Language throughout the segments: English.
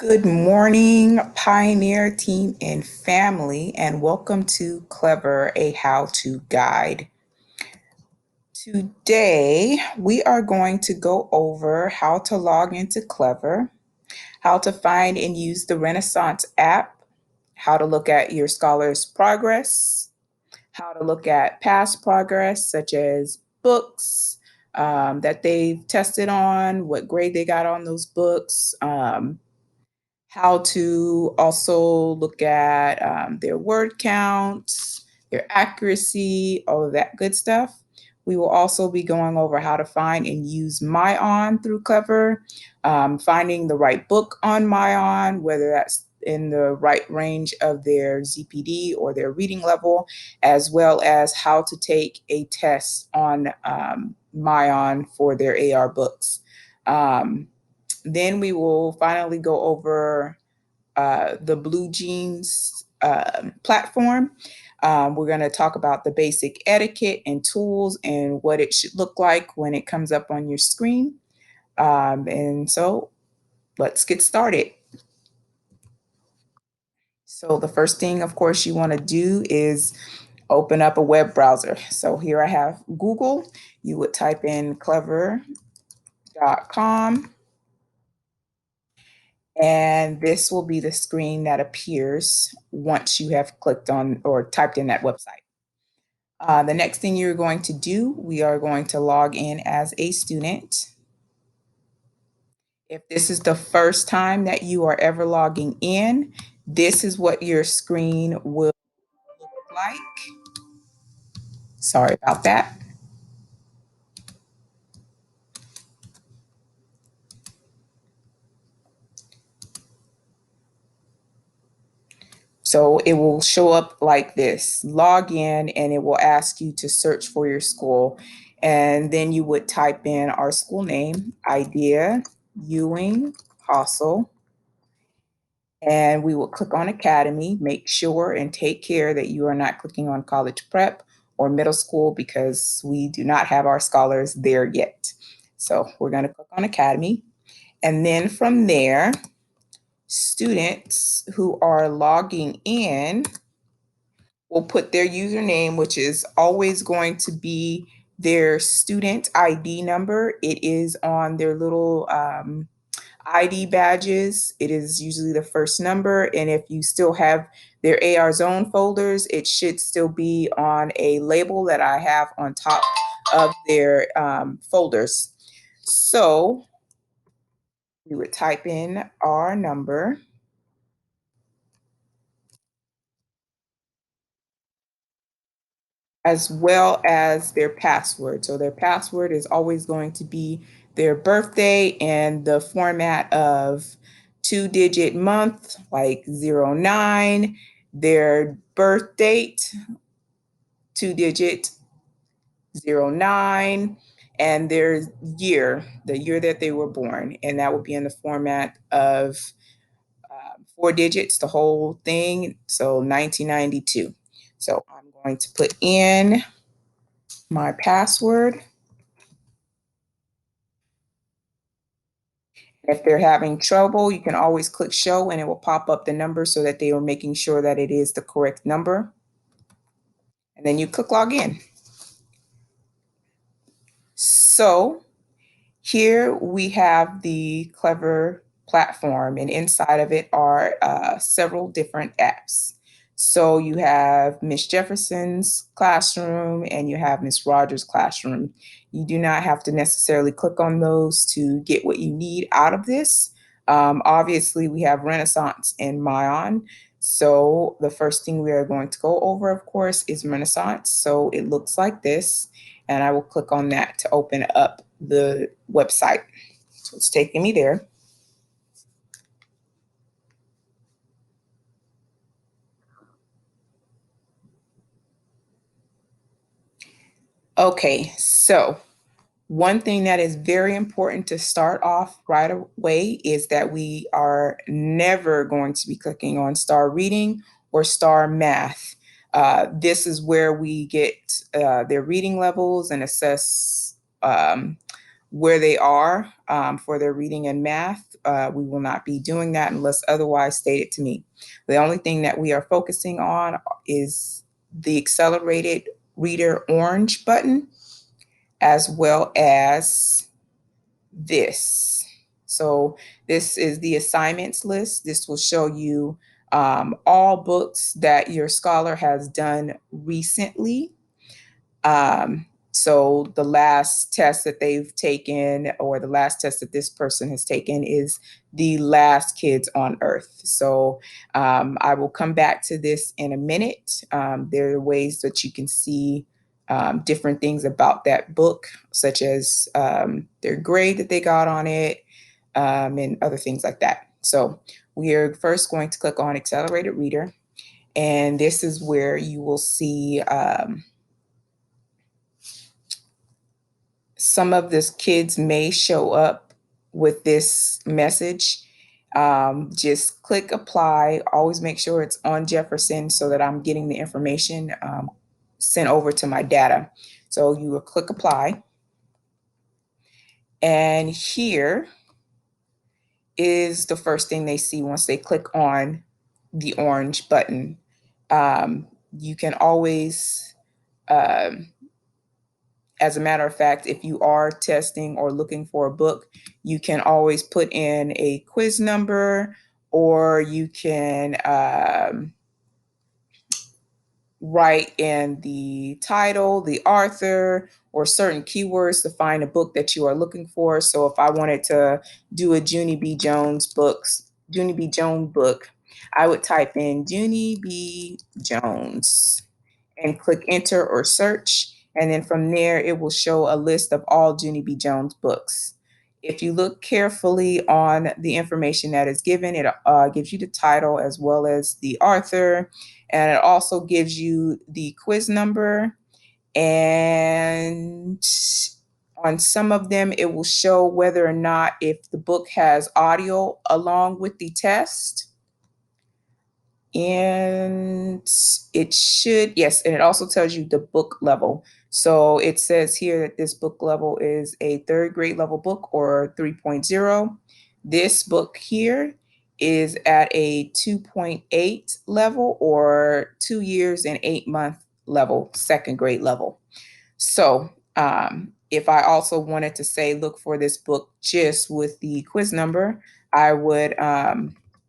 Good morning, Pioneer team and family, and welcome to Clever, a how-to guide. Today, we are going to go over how to log into Clever, how to find and use the Renaissance app, how to look at your scholar's progress, how to look at past progress, such as books that they've tested on, what grade they got on those books, how to also look at their word counts, their accuracy, all of that good stuff. We will also be going over how to find and use MyOn through Clever, finding the right book on MyOn, whether that's in the right range of their ZPD or their reading level, as well as how to take a test on MyOn for their AR books. Then we will finally go over the BlueJeans platform. We're going to talk about the basic etiquette and tools and what it should look like when it comes up on your screen. And so let's get started. So the first thing, of course, you want to do is open up a web browser. So here I have Google. You would type in clever.com. And this will be the screen that appears once you have clicked on or typed in that website. The next thing you're going to do, we are going to log in as a student. If this is the first time that you are ever logging in, this is what your screen will look like. Sorry about that. So it will show up like this. Log in and it will ask you to search for your school. And then you would type in our school name, Idea Ewing Hossel. And we will click on Academy. Make sure and take care that you are not clicking on college prep or middle school because we do not have our scholars there yet. So we're going to click on Academy. And then from there, students who are logging in will put their username, which is always going to be their student ID number. It is on their little ID badges. It is usually the first number. And if you still have their AR zone folders, it should still be on a label that I have on top of their folders. So we would type in our number, as well as their password. So their password is always going to be their birthday and the format of 2-digit month, like 09, their birth date, 2-digit 09, and their year, the year that they were born. And that would be in the format of 4 digits, the whole thing. So 1992. So I'm going to put in my password. If they're having trouble, you can always click show and it will pop up the number so that they are making sure that it is the correct number. And then you click log in. So here we have the Clever platform, and inside of it are several different apps. So you have Miss Jefferson's classroom and you have Miss Rogers' classroom. You do not have to necessarily click on those to get what you need out of this. Obviously, we have Renaissance and MyOn. So the first thing we are going to go over, of course, is Renaissance. So it looks like this, and I will click on that to open up the website. So it's taking me there. Okay, so one thing that is very important to start off right away is that we are never going to be clicking on star reading or star math. This is where we get their reading levels and assess where they are for their reading and math. We will not be doing that unless otherwise stated to me. The only thing that we are focusing on is the accelerated reader orange button, as well as this. So this is the assignments list. This will show you all books that your scholar has done recently. So the last test that they've taken, or the last test that this person has taken, is the last kids on earth. So I will come back to this in a minute. There are ways that you can see different things about that book, such as their grade that they got on it, and other things like that. So we are first going to click on Accelerated Reader, and this is where you will see some of the kids may show up with this message. Just click apply. Always make sure it's on Jefferson so that I'm getting the information sent over to my data. So you will click apply. And here is the first thing they see once they click on the orange button. You can always as a matter of fact, if you are testing or looking for a book, you can always put in a quiz number, or you can write in the title, the author, or certain keywords to find a book that you are looking for. So if I wanted to do a Junie B. Jones book, I would type in Junie B. Jones and click enter or search. And then from there, it will show a list of all Junie B. Jones books. If you look carefully on the information that is given, it gives you the title as well as the author, and it also gives you the quiz number. And on some of them, it will show whether or not if the book has audio along with the test. And it should, yes, and it also tells you the book level. So it says here that this book level is a third grade level book, or 3.0. This book here is at a 2.8 level, or 2 years and 8 month level, second grade level. So if I also wanted to say, look for this book just with the quiz number, I would,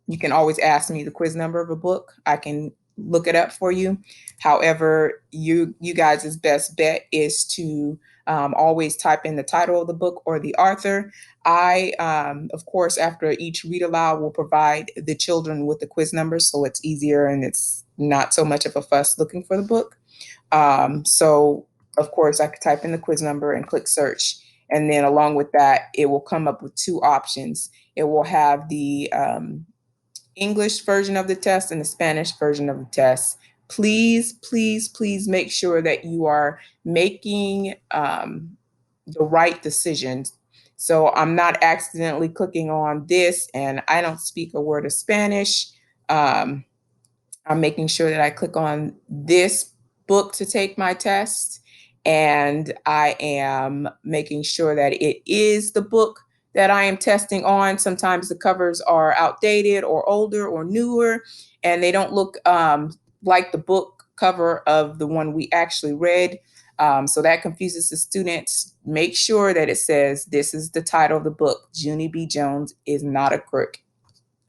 you can always ask me the quiz number of a book. I can look it up for you. However, you guys' best bet is to always type in the title of the book or the author. I, of course, after each read aloud, will provide the children with the quiz number, so it's easier and it's not so much of a fuss looking for the book. So of course, I could type in the quiz number and click search. And then along with that, it will come up with two options. It will have the English version of the test and the Spanish version of the test. Please, please, please make sure that you are making the right decisions. So I'm not accidentally clicking on this and I don't speak a word of Spanish. I'm making sure that I click on this book to take my test, and I am making sure that it is the book that I am testing on. Sometimes the covers are outdated or older or newer, and they don't look like the book cover of the one we actually read. So that confuses the students. Make sure that it says, this is the title of the book, Junie B. Jones is not a crook.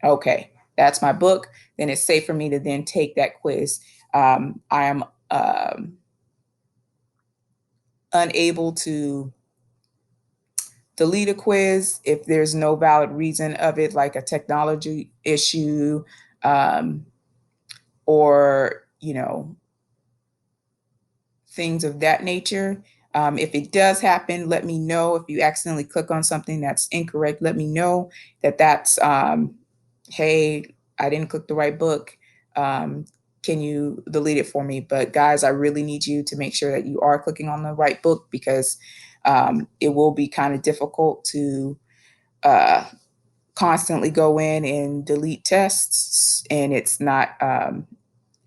Okay, that's my book. Then it's safe for me to then take that quiz. I am unable to delete a quiz if there's no valid reason of it, like a technology issue, or, things of that nature. If it does happen, let me know. If you accidentally click on something that's incorrect, let me know that's, hey, I didn't click the right book. Can you delete it for me? But guys, I really need you to make sure that you are clicking on the right book, because it will be kind of difficult to constantly go in and delete tests, and it's not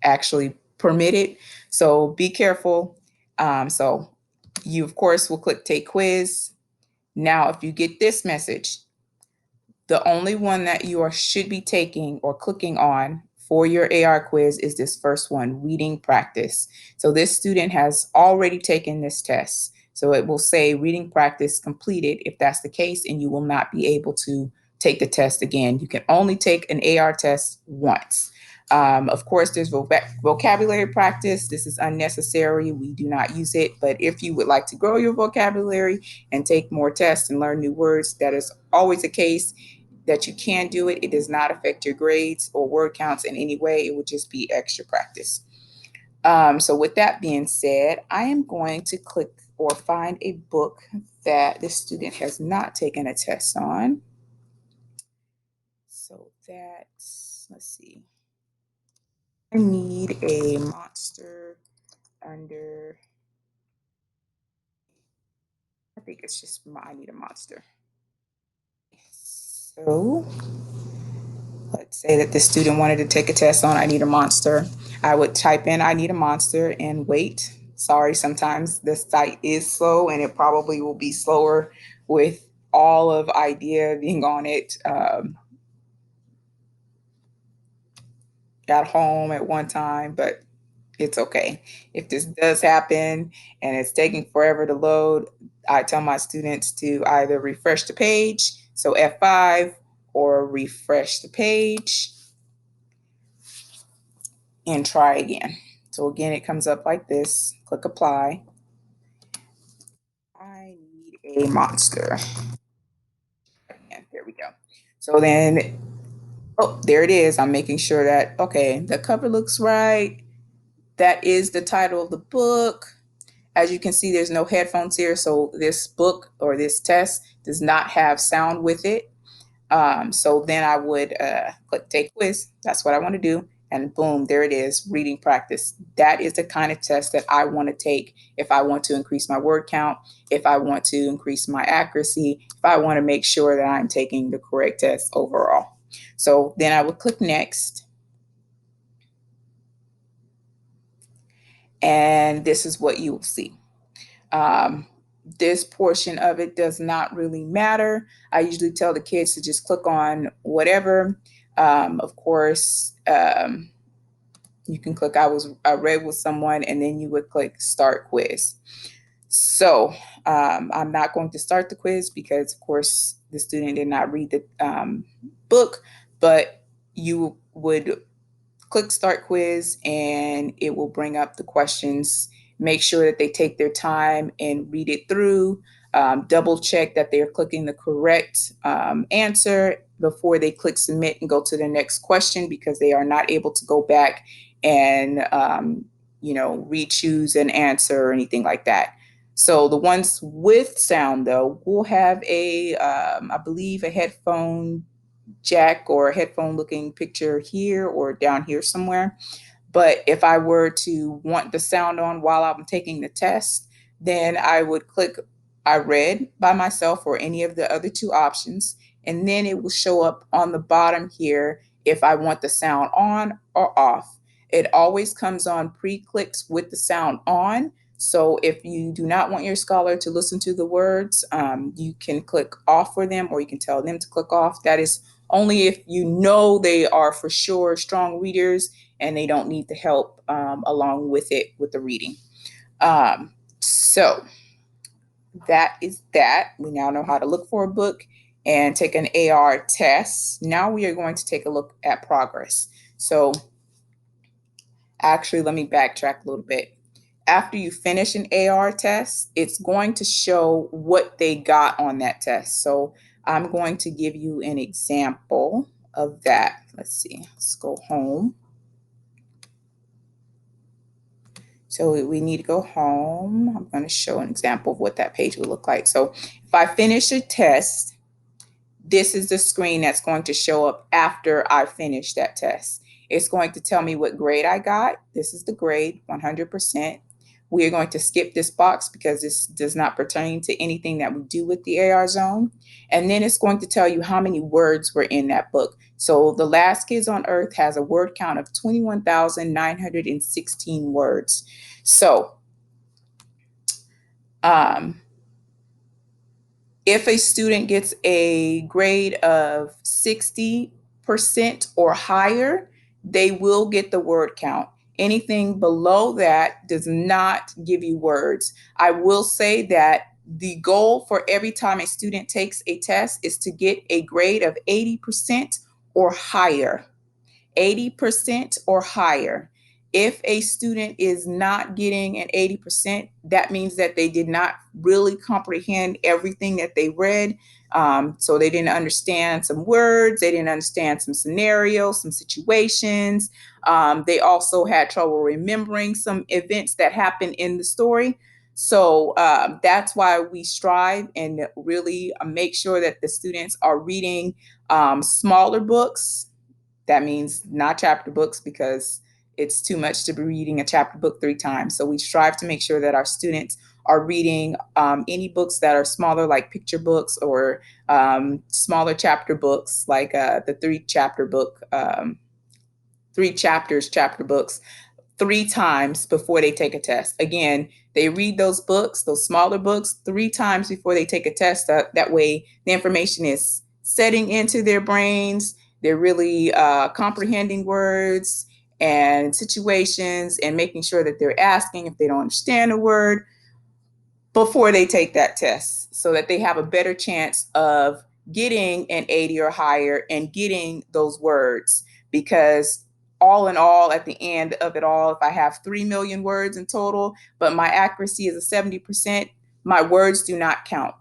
actually permitted. So be careful. So you, of course, will click take quiz. Now, if you get this message, the only one that should be taking or clicking on for your AR quiz is this first one, reading practice. So this student has already taken this test. So it will say reading practice completed if that's the case, and you will not be able to take the test again. You can only take an AR test once. Of course, there's vocabulary practice. This is unnecessary. We do not use it. But if you would like to grow your vocabulary and take more tests and learn new words, that is always the case that you can do it. It does not affect your grades or word counts in any way. It would just be extra practice. So with that being said, I am going to click or find a book that the student has not taken a test on. So that's, let's see. I need a monster under, I think it's just, I need a monster. So let's say that the student wanted to take a test on I need a monster. I would type in I need a monster and wait. Sorry, sometimes the site is slow and it probably will be slower with all of IDEA being on it at home at one time, but it's okay. If this does happen and it's taking forever to load, I tell my students to either refresh the page, so F5, or refresh the page and try again. So again, it comes up like this. Click apply. I need a monster. And there we go. So then, oh, there it is. I'm making sure that, okay, the cover looks right. That is the title of the book. As you can see, there's no headphones here. So this book or this test does not have sound with it. So then I would click take quiz. That's what I want to do. And boom, there it is, reading practice. That is the kind of test that I want to take if I want to increase my word count, if I want to increase my accuracy, if I want to make sure that I'm taking the correct test overall. So then I would click next. And this is what you will see. Um, this portion of it does not really matter. I usually tell the kids to just click on whatever. Of course, you can click I read with someone, and then you would click start quiz. So I'm not going to start the quiz because, of course, the student did not read the book, but you would click start quiz and it will bring up the questions. Make sure that they take their time and read it through. Double check that they're clicking the correct answer before they click submit and go to the next question, because they are not able to go back and re-choose an answer or anything like that. So the ones with sound, though, will have I believe, a headphone jack or a headphone looking picture here or down here somewhere. But if I were to want the sound on while I'm taking the test, then I would click I read by myself or any of the other two options. And then it will show up on the bottom here if I want the sound on or off. It always comes on pre-clicks with the sound on. So if you do not want your scholar to listen to the words, you can click off for them, or you can tell them to click off. That is only if you know they are for sure strong readers and they don't need the help along with it with the reading. So that is that. We now know how to look for a book and take an AR test. Now we are going to take a look at progress. So actually, let me backtrack a little bit. After you finish an AR test, it's going to show what they got on that test. So I'm going to give you an example of that. Let's see, let's go home. So we need to go home. I'm going to show an example of what that page would look like. So if I finish a test, this is the screen that's going to show up after I finish that test. It's going to tell me what grade I got. This is the grade, 100%. We are going to skip this box because this does not pertain to anything that we do with the AR zone. And then it's going to tell you how many words were in that book. So The Last Kids on Earth has a word count of 21,916 words. So If a student gets a grade of 60% or higher, they will get the word count. Anything below that does not give you words. I will say that the goal for every time a student takes a test is to get a grade of 80% or higher. 80% or higher. If a student is not getting an 80%, that means that they did not really comprehend everything that they read. So they didn't understand some words, they didn't understand some scenarios, some situations. They also had trouble remembering some events that happened in the story. So that's why we strive and really make sure that the students are reading smaller books. That means not chapter books, because it's too much to be reading a chapter book 3 times. So we strive to make sure that our students are reading any books that are smaller, like picture books, or smaller chapter books, like the 3 chapter book, 3 chapters chapter books, 3 times before they take a test. Again, they read those books, those smaller books, 3 times before they take a test. That way, the information is setting into their brains. They're really comprehending words and situations, and making sure that they're asking if they don't understand a word before they take that test, so that they have a better chance of getting an 80 or higher and getting those words. Because all in all, at the end of it all, if I have 3 million words in total, but my accuracy is a 70%, my words do not count.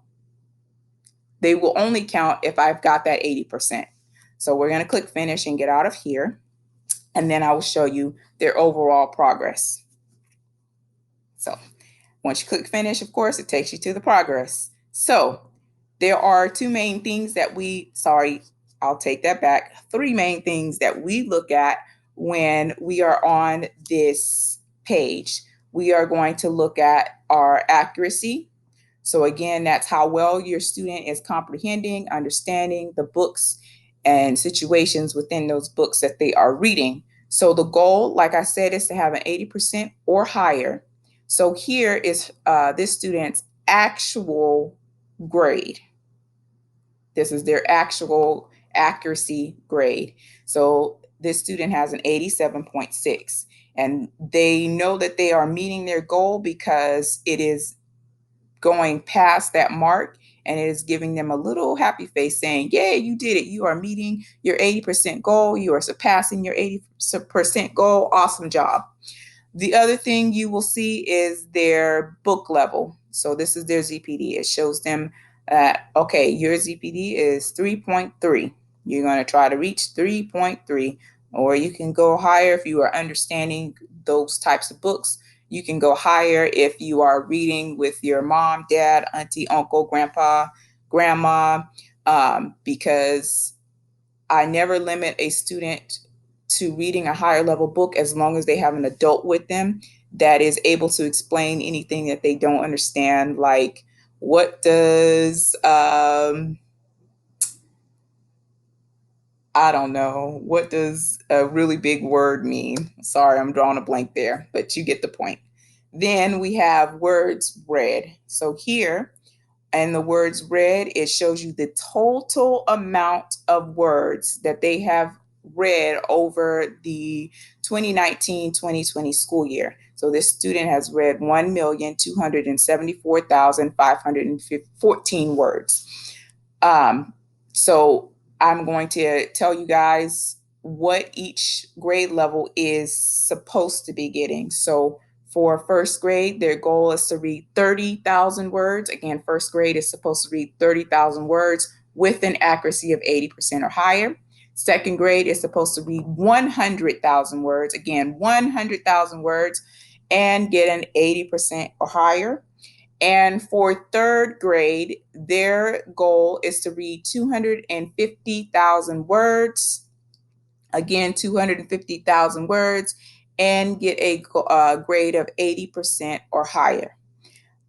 They will only count if I've got that 80%. So we're going to click finish and get out of here. And then I will show you their overall progress. So once you click finish, of course, it takes you to the progress. So there are 2 main things that I'll take that back. 3 main things that we look at when we are on this page. We are going to look at our accuracy. So again, that's how well your student is comprehending, understanding the books and situations within those books that they are reading. So the goal, like I said, is to have an 80% or higher. So here is this student's actual grade. This is their actual accuracy grade. So this student has an 87.6, and they know that they are meeting their goal because it is going past that mark, and it is giving them a little happy face saying, "Yay, you did it. You are meeting your 80% goal. You are surpassing your 80% goal. Awesome job." The other thing you will see is their book level. So this is their ZPD. It shows them that, okay, your ZPD is 3.3. You're going to try to reach 3.3, or you can go higher if you are understanding those types of books. You can go higher if you are reading with your mom, dad, auntie, uncle, grandpa, grandma, because I never limit a student to reading a higher level book as long as they have an adult with them that is able to explain anything that they don't understand. Like, what does, I don't know, what does a really big word mean? Sorry, I'm drawing a blank there, but you get the point. Then we have words read. So here, and the words read, it shows you the total amount of words that they have read over the 2019-2020 school year. So this student has read 1,274,514 words. So I'm going to tell you guys what each grade level is supposed to be getting. So for first grade, their goal is to read 30,000 words. Again, first grade is supposed to read 30,000 words with an accuracy of 80% or higher. Second grade is supposed to read 100,000 words. Again, 100,000 words and get an 80% or higher. And for third grade, their goal is to read 250,000 words. Again, 250,000 words, and get a grade of 80% or higher.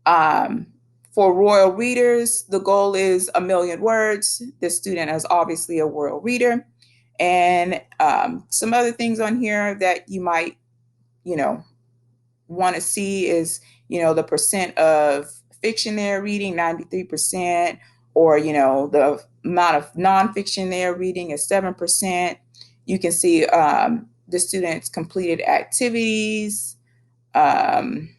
For royal readers, the goal is 1,000,000 words. This student is obviously a royal reader. And some other things on here that you might, you know, want to see is, the percent of fiction they're reading, 93%, or, the amount of nonfiction they're reading is 7%. You can see the students' completed activities. Um,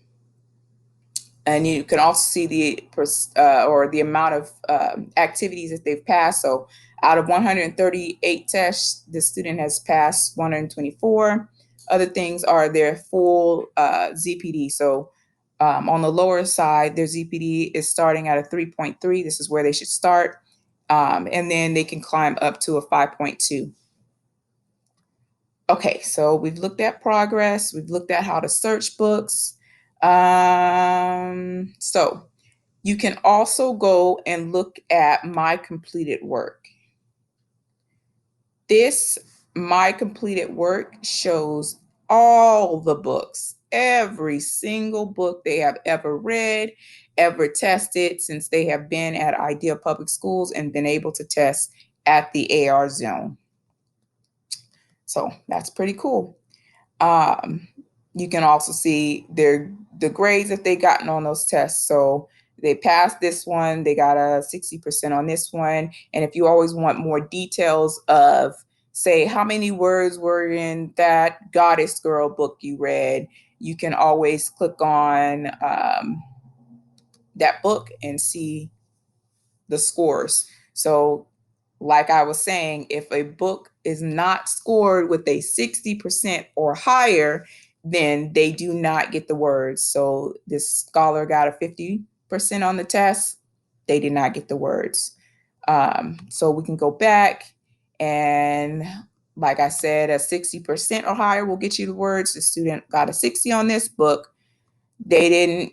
and you can also see the amount of activities that they've passed. So out of 138 tests, the student has passed 124. Other things are their full ZPD. So on the lower side, their ZPD is starting at a 3.3. This is where they should start. And then they can climb up to a 5.2. Okay, so we've looked at progress. We've looked at how to search books. So you can also go and look at my completed work. This my completed work shows all the books, every single book they have ever read, ever tested since they have been at Idea Public Schools and been able to test at the AR zone. So that's pretty cool. Um, you can also see the grades that they gotten on those tests. So they passed this one, they got a 60% on this one. And if you always want more details of, say, how many words were in that Goddess Girl book you read, you can always click on that book and see the scores. So, like I was saying, if a book is not scored with a 60% or higher, then they do not get the words. So, this scholar got a 50% on the test, they did not get the words. So, we can go back and, like I said, a 60% or higher will get you the words. The student got a 60 on this book. They didn't,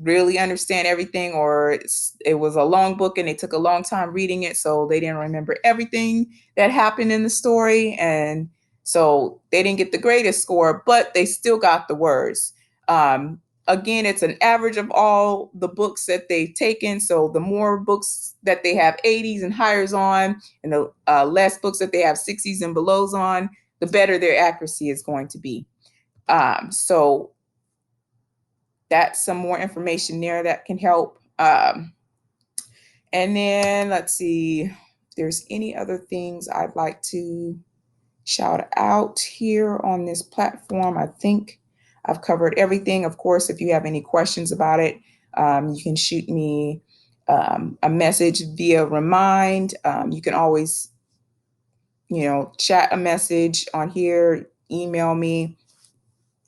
really understand everything, or it was a long book and they took a long time reading it, so they didn't remember everything that happened in the story, and so they didn't get the greatest score, but they still got the words. Again, it's an average of all the books that they've taken, so the more books that they have 80s and higher on, and the less books that they have 60s and belows on, the better their accuracy is going to be. So that's some more information there that can help. And then let's see if there's any other things I'd like to shout out here on this platform. I think I've covered everything. Of course, if you have any questions about it, you can shoot me a message via Remind. You can always, chat a message on here, email me,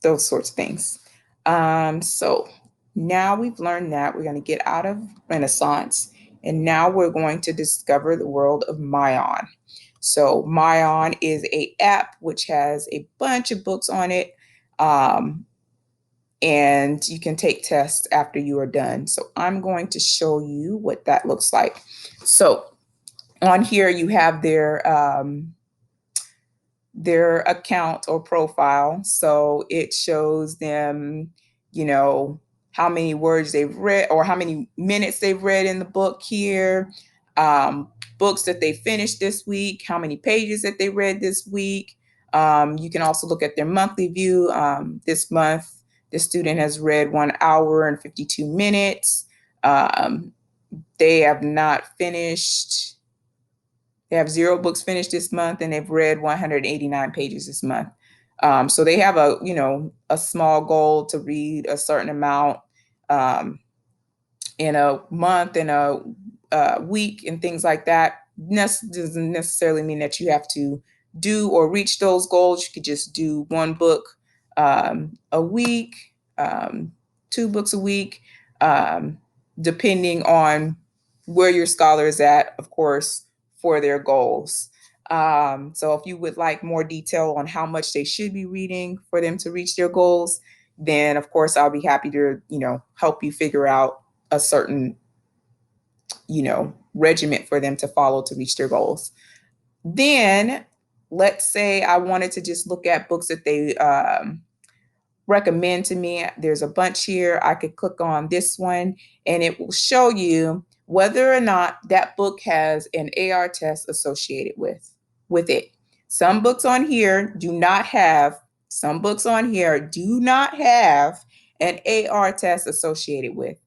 those sorts of things. So now we've learned that we're going to get out of Renaissance, and now we're going to discover the world of MyOn. So MyOn is a app which has a bunch of books on it, and you can take tests after you are done. So I'm going to show you what that looks like. So on here you have their account or profile. So it shows them, how many words they've read or how many minutes they've read in the book here, books that they finished this week, how many pages that they read this week. You can also look at their monthly view. This month, the student has read 1 hour and 52 minutes. They have not finished. They have 0 books finished this month, and they've read 189 pages this month. So they have a small goal to read a certain amount in a month, in a week, and things like that. Doesn't necessarily mean that you have to do or reach those goals. You could just do 1 book a week, 2 books a week, depending on where your scholar is at, of course, for their goals. So if you would like more detail on how much they should be reading for them to reach their goals, then of course I'll be happy to, help you figure out a certain, regiment for them to follow to reach their goals. Then let's say I wanted to just look at books that they recommend to me. There's a bunch here. I could click on this one and it will show you whether or not that book has an AR test associated with it. Some books on here do not have an AR test associated with.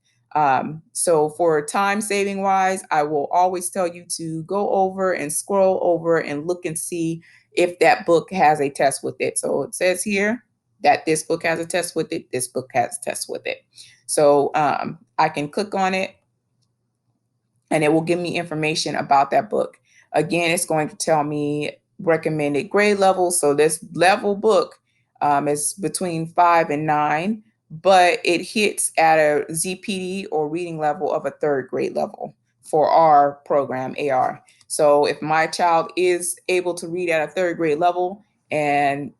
So for time saving wise, I will always tell you to go over and scroll over and look and see if that book has a test with it. So it says here that this book has a test with it. This book has a test with it. So I can click on it and it will give me information about that book. Again, it's going to tell me recommended grade level. So this level book is between 5 and 9, but it hits at a ZPD or reading level of a third grade level for our program, AR. So if my child is able to read at a third grade level and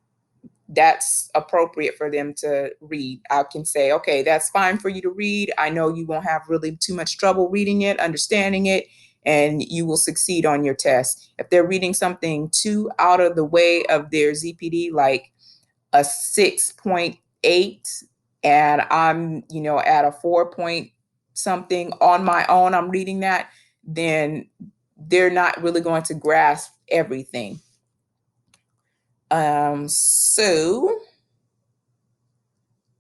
that's appropriate for them to read, I can say, okay, that's fine for you to read. I know you won't have really too much trouble reading it, understanding it, and you will succeed on your test. If they're reading something too out of the way of their ZPD, like a 6.8, and I'm, at a 4 point something on my own, I'm reading that, then they're not really going to grasp everything. So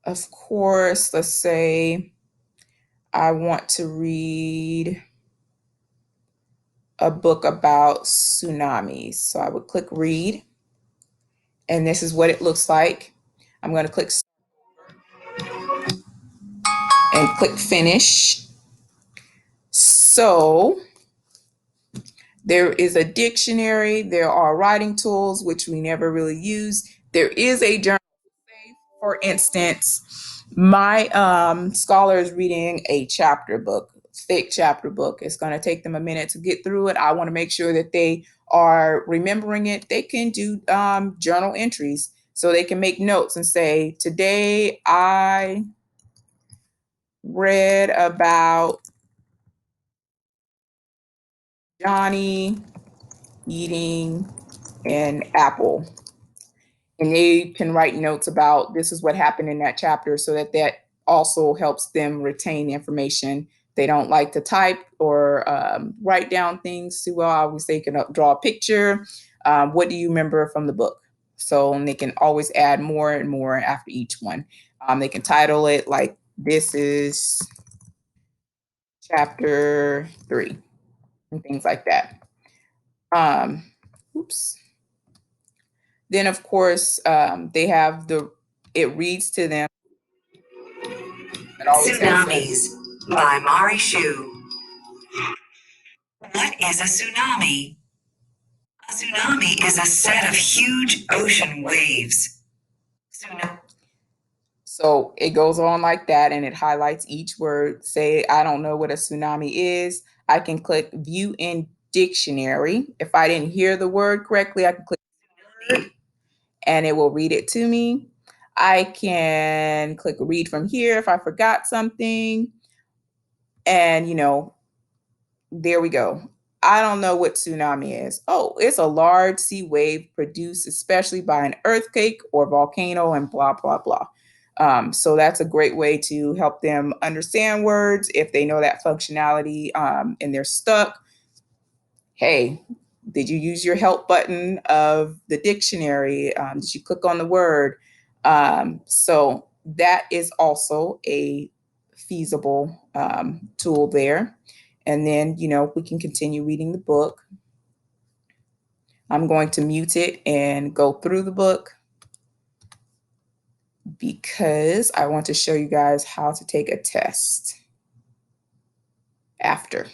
of course, let's say I want to read a book about tsunamis. So I would click read, and this is what it looks like. I'm going to click and click finish. So there is a dictionary, there are writing tools, which we never really use. There is a journal. For instance, my scholar is reading a chapter book, thick chapter book. It's going to take them a minute to get through it. I want to make sure that they are remembering it. They can do journal entries so they can make notes and say, today I read about Johnny eating an apple. And they can write notes about this is what happened in that chapter so that that also helps them retain information. They don't like to type or write down things too well. Obviously, they can draw a picture. What do you remember from the book? So and they can always add more and more after each one. They can title it like this is chapter 3 and things like that. Oops. Then, of course, they have it reads to them. Tsunamis by Mari Shu. What is a tsunami? A tsunami is a set of huge ocean waves. So it goes on like that and it highlights each word. Say, I don't know what a tsunami is. I can click view in dictionary. If I didn't hear the word correctly, I can click word and it will read it to me. I can click read from here if I forgot something. And, there we go. I don't know what tsunami is. Oh, it's a large sea wave produced especially by an earthquake or volcano and blah, blah, blah. So that's a great way to help them understand words if they know that functionality and they're stuck. Hey, did you use your help button of the dictionary? Did you click on the word? So that is also a feasible tool there. And then, we can continue reading the book. I'm going to mute it and go through the book because I want to show you guys how to take a test after.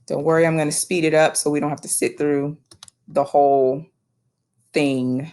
Don't worry, I'm going to speed it up so we don't have to sit through the whole thing.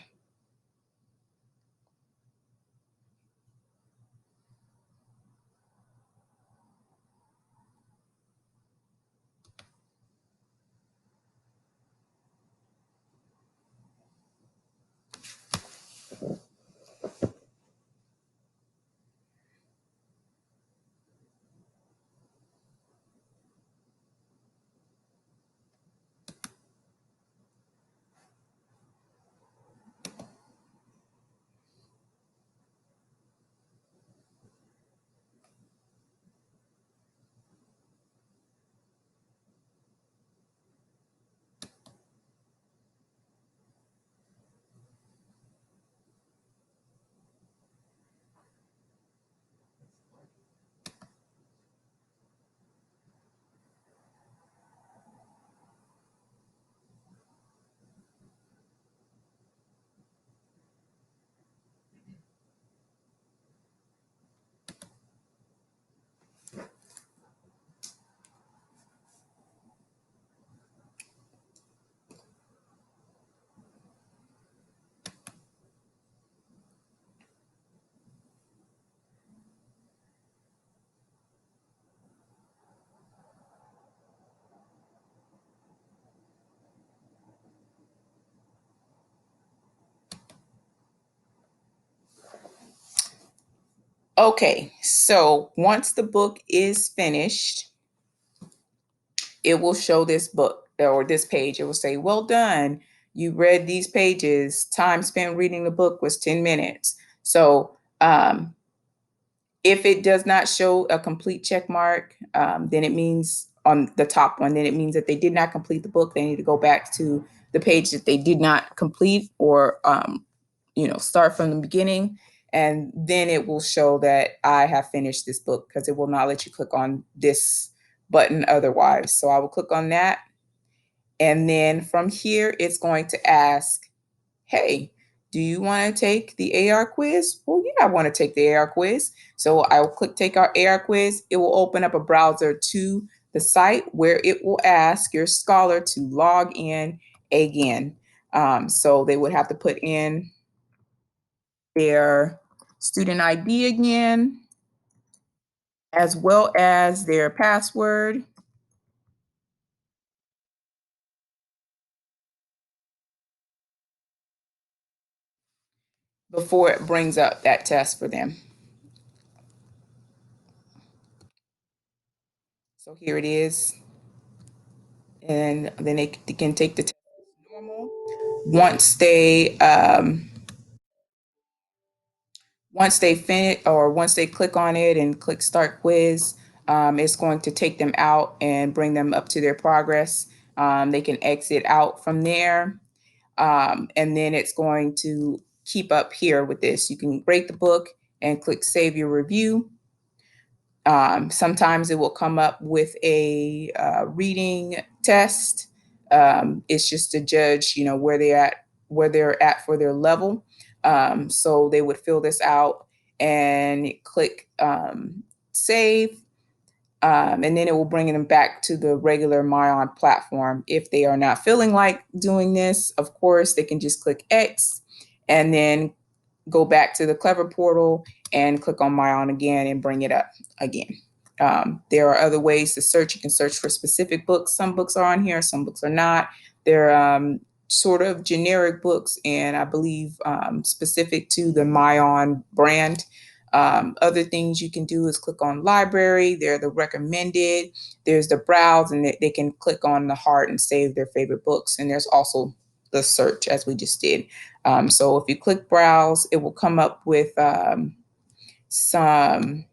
Okay, so once the book is finished, it will show this book or this page. It will say, well done. You read these pages. Time spent reading the book was 10 minutes. So if it does not show a complete check mark, then it means on the top one, then it means that they did not complete the book. They need to go back to the page that they did not complete or, start from the beginning. And then it will show that I have finished this book because it will not let you click on this button otherwise. So I will click on that. And then from here, it's going to ask, hey, do you want to take the AR quiz? Well, yeah, I want to take the AR quiz. So I'll click take our AR quiz. It will open up a browser to the site where it will ask your scholar to log in again. So they would have to put in their student ID again, as well as their password before it brings up that test for them. So here it is. And then they can take the test as normal. Once they once they finish or once they click on it and click start quiz, it's going to take them out and bring them up to their progress. They can exit out from there, and then it's going to keep up here with this. You can rate the book and click save your review. Sometimes it will come up with a reading test. It's just to judge, where they're at for their level. So they would fill this out and click save, and then it will bring them back to the regular MyOn platform. If they are not feeling like doing this, of course, they can just click X and then go back to the Clever portal and click on MyOn again and bring it up again. There are other ways to search. You can search for specific books. Some books are on here, some books are not. They're sort of generic books, and I believe specific to the MyOn brand. Other things you can do is click on library. They're the recommended. There's the browse, and they can click on the heart and save their favorite books. And there's also the search, as we just did. So if you click browse, it will come up with some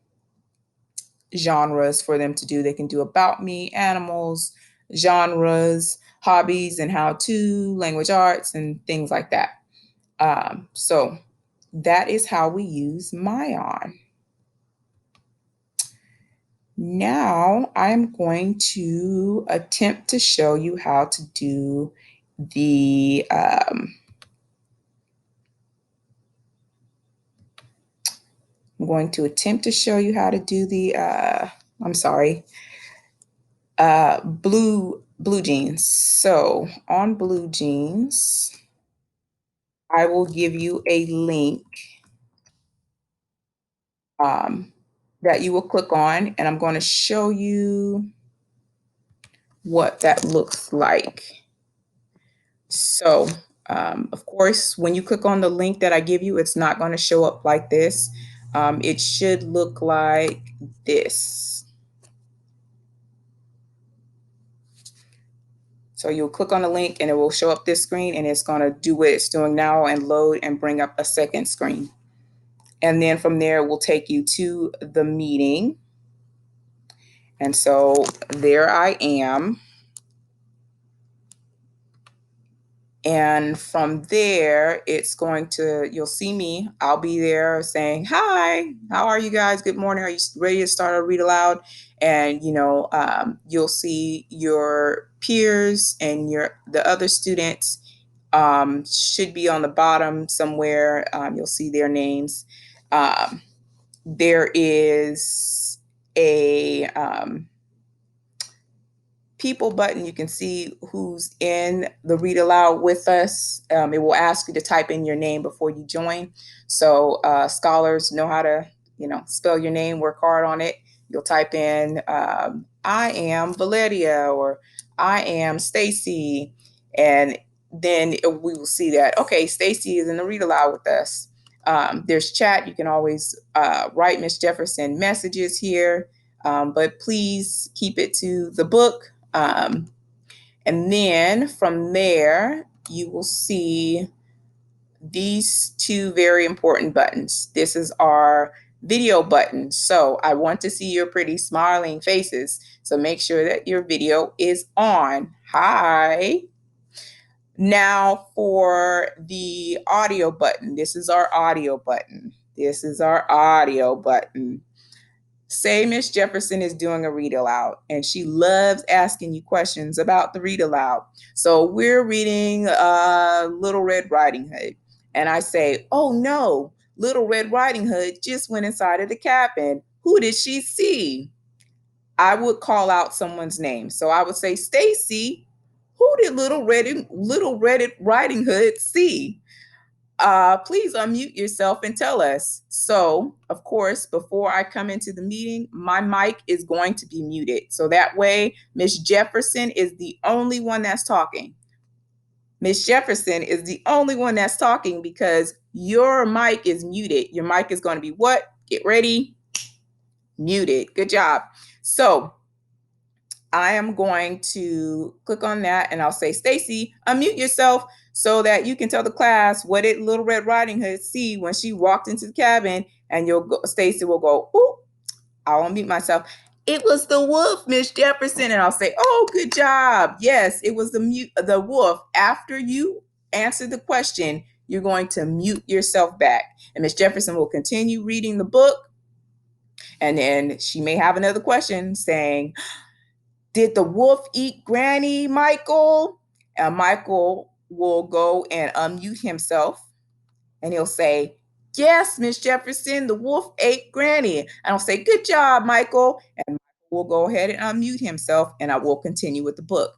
genres for them to do. They can do about me, animals, genres, hobbies and how to, language arts, and things like that. So that is how we use MyOn. Now I'm going to attempt to show you how to do the I'm going to attempt to show you how to do the I'm sorry, BlueJeans. So on BlueJeans, I will give you a link um, that you will click on, and I'm going to show you what that looks like. So, of course, when you click on the link that I give you, it's not going to show up like this. It should look like this. So you'll click on the link and it will show up this screen, and it's going to do what it's doing now and load and bring up a second screen. And then from there, it will take you to the meeting. And so there I am. And from there, you'll see me. I'll be there saying, hi, how are you guys? Good morning. Are you ready to start a read aloud? And, you'll see your peers and the other students should be on the bottom somewhere. You'll see their names. There is a people button. You can see who's in the read aloud with us. It will ask you to type in your name before you join. So scholars know how to, spell your name, work hard on it. You'll type in, I am Valeria, or I am Stacy. And then we will see that, okay, Stacy is in the read aloud with us. There's chat. You can always write Miss Jefferson messages here, but please keep it to the book. And then from there, you will see these two very important buttons. This is our video button. So I want to see your pretty smiling faces. So make sure that your video is on. Hi. Now for the audio button. This is our audio button. This is our audio button. Say Miss Jefferson is doing a read aloud and she loves asking you questions about the read aloud. So we're reading Little Red Riding Hood. And I say, oh no, Little Red Riding Hood just went inside of the cabin. Who did she see? I would call out someone's name. So I would say, Stacy, who did Little Red Riding Hood see? Please unmute yourself and tell us. So, of course, before I come into the meeting, my mic is going to be muted. So that way, Miss Jefferson is the only one that's talking. Miss Jefferson is the only one that's talking because your mic is muted. Your mic is going to be what? Get ready. Muted. Good job. So I am going to click on that and I'll say, Stacy, unmute yourself so that you can tell the class what did Little Red Riding Hood see when she walked into the cabin, and Stacy will go, ooh, I'll unmute myself. It was the wolf, Miss Jefferson. And I'll say, oh, good job. Yes, it was the wolf. After you answer the question, you're going to mute yourself back. And Miss Jefferson will continue reading the book. And then she may have another question saying, did the wolf eat Granny, Michael? And Michael will go and unmute himself and he'll say, yes, Miss Jefferson, the wolf ate Granny. And I'll say, good job, Michael. And Michael will go ahead and unmute himself and I will continue with the book.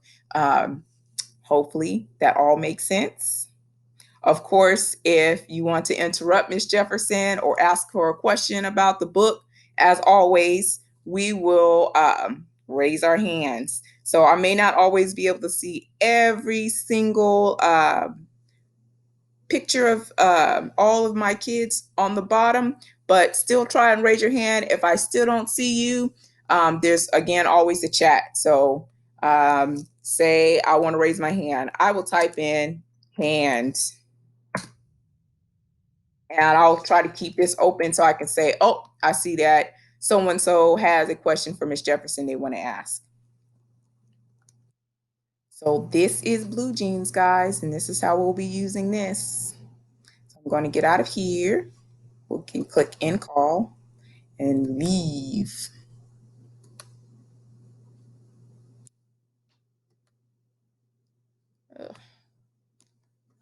Hopefully that all makes sense. Of course, if you want to interrupt Miss Jefferson or ask her a question about the book, as always, we will raise our hands. So I may not always be able to see every single picture of all of my kids on the bottom, but still try and raise your hand. If I still don't see you, there's again always the chat. So say I want to raise my hand. I will type in hand. And I'll try to keep this open so I can say, oh, I see that so-and-so has a question for Miss Jefferson they want to ask. So this is BlueJeans, guys, and this is how we'll be using this. So I'm going to get out of here. We can click end call and leave.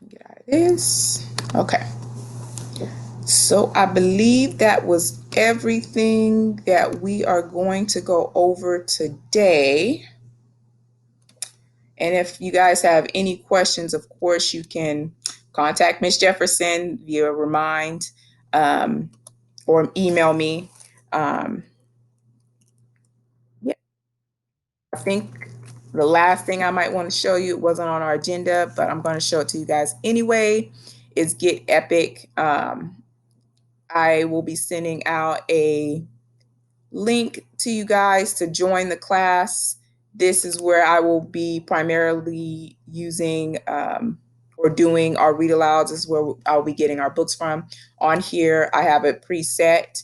Get out of this. Okay. So I believe that was everything that we are going to go over today. And if you guys have any questions, of course, you can contact Miss Jefferson via Remind or email me. Yeah, I think the last thing I might want to show you, it wasn't on our agenda, but I'm going to show it to you guys anyway, is Get Epic. I will be sending out a link to you guys to join the class. This is where I will be primarily using or doing our read alouds. This is where I'll be getting our books from. On here, I have it preset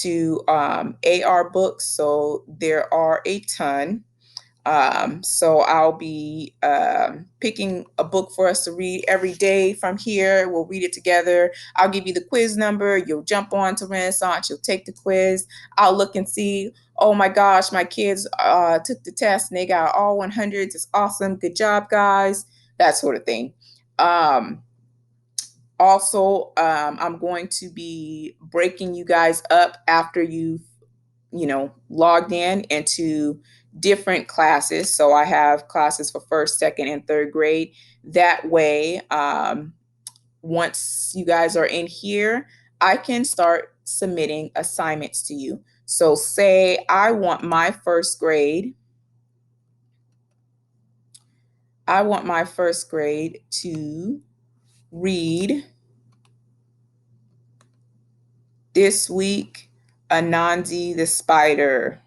to AR books, so there are a ton. So I'll be picking a book for us to read every day from here. We'll read it together. I'll give you the quiz number. You'll jump on to Renaissance. You'll take the quiz. I'll look and see, oh my gosh, my kids took the test and they got all 100s. It's awesome. Good job, guys. That sort of thing. Also, I'm going to be breaking you guys up after you've logged in into different classes. So I have classes for first, second, and third grade. That way, once you guys are in here, I can start submitting assignments to you. So say I want my first grade. I want my first grade to read this week, Anansi the spider.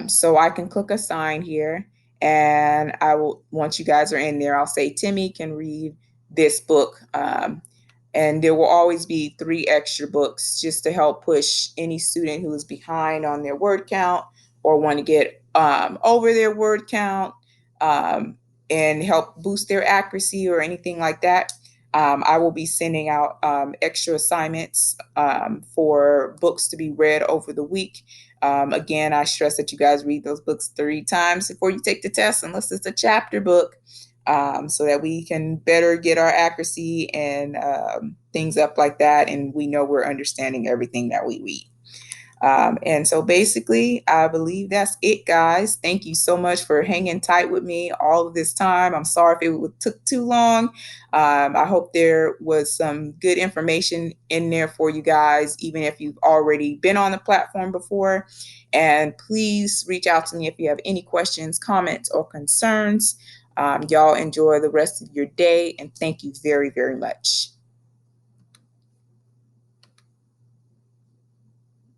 So I can click assign here, and I will, once you guys are in there, I'll say Timmy can read this book. And there will always be 3 extra books just to help push any student who is behind on their word count or want to get over their word count, um, and help boost their accuracy or anything like that. I will be sending out extra assignments for books to be read over the week. Again, I stress that you guys read those books 3 times before you take the test, unless it's a chapter book, so that we can better get our accuracy and things up like that. And we know we're understanding everything that we read. And so basically, I believe that's it, guys. Thank you so much for hanging tight with me all of this time. I'm sorry if it took too long. I hope there was some good information in there for you guys, even if you've already been on the platform before. And please reach out to me if you have any questions, comments, or concerns. Y'all enjoy the rest of your day, and thank you very, very much.